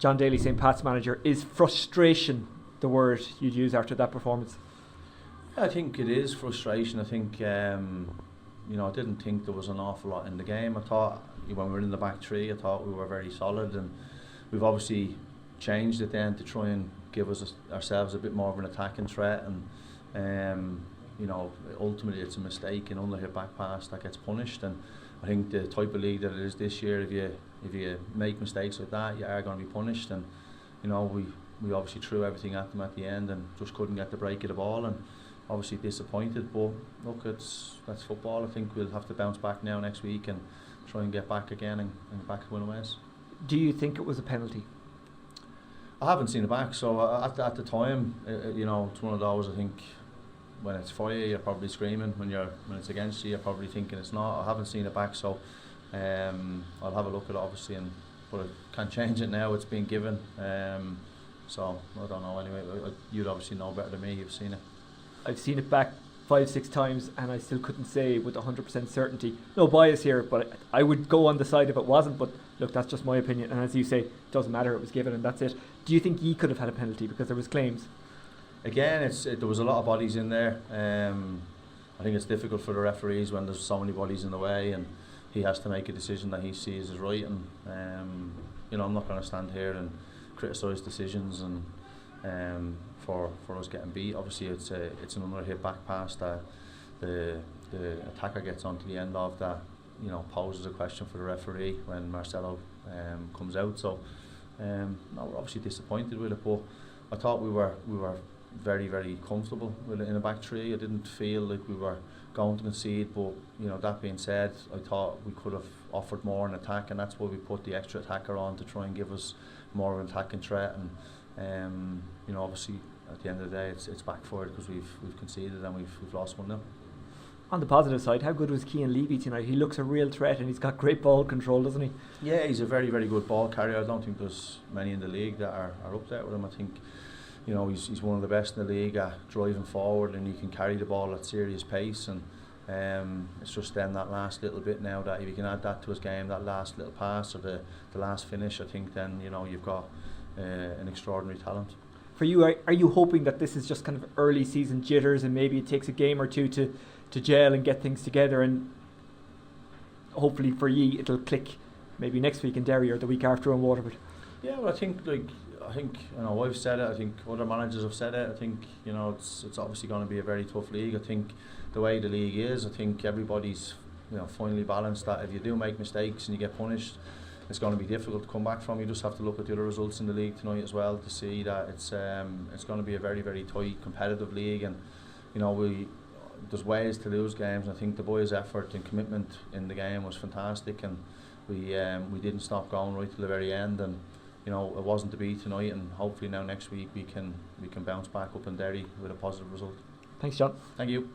Jon Daly, St. Pat's manager. Is frustration the word you'd use after that performance? I think it is frustration. I think I didn't think there was an awful lot in the game. I thought when we were in the back three, I thought we were very solid, and we've obviously changed it then to try and give ourselves a bit more of an attacking threat. And ultimately it's a mistake, and under hit back pass that gets punished. And I think the type of league that it is this year, if you make mistakes like that, you are going to be punished. And we obviously threw everything at them at the end and just couldn't get the break of the ball, and obviously disappointed. But look, that's football. I think we'll have to bounce back now next week and try and get back again and back to 𝗕𝗏𝗧. Do you think it was a penalty? I haven't seen it back, so at the time, it's one of those. I think when it's for you, you're probably screaming. When it's against you, you're probably thinking it's not. I haven't seen it back, so I'll have a look at it obviously, but I can't change it now. It's been given, so I don't know. Anyway, you'd obviously know better than me. You've seen it. I've seen it back 5-6 times, and I still couldn't say with 100% certainty. No bias here, but I would go on the side if it wasn't. But look, that's just my opinion, and as you say, it doesn't matter. It was given, and that's it. Do you think he could have had a penalty because there was claims? Again, there was a lot of bodies in there. I think it's difficult for the referees when there's so many bodies in the way, and he has to make a decision that he sees as right. And I'm not going to stand here and criticise decisions and for us getting beat. Obviously, it's an under hit back pass that the attacker gets onto the end of that. Poses a question for the referee when Marcelo comes out. So no, we're obviously disappointed with it, but I thought we were very, very comfortable with it in the back three. I didn't feel like we were going to concede, but that being said, I thought we could have offered more in attack, and that's why we put the extra attacker on to try and give us more of an attacking threat. And obviously at the end of the day, it's backfired because we've conceded and we've lost 1-0. On the positive side, how good was 𝗕𝗏𝗬𝗍 tonight? He looks a real threat, and he's got great ball control, doesn't he? Yeah, he's a very, very good ball carrier. I don't think there's many in the league that are up there with him. I think he's one of the best in the league at driving forward, and he can carry the ball at serious pace. And it's just then that last little bit now that if you can add that to his game, that last little pass or the last finish, I think then you've got an extraordinary talent. For you, are you hoping that this is just kind of early season jitters, and maybe it takes a game or two to gel and get things together, and hopefully for you it'll click maybe next week in Derry or the week after in Waterford? Yeah, well, I think I've said it. I think other managers have said it. I think it's obviously going to be a very tough league. I think the way the league is, I think everybody's finally balanced that if you do make mistakes and you get punished, it's going to be difficult to come back from. You just have to look at the other results in the league tonight as well to see that it's going to be a very, very tight, competitive league, and there's ways to lose games. I think the boys' effort and commitment in the game was fantastic, and we didn't stop going right to the very end. And it wasn't to be tonight, and hopefully now next week we can bounce back up in Derry with a positive result. Thanks, John. Thank you.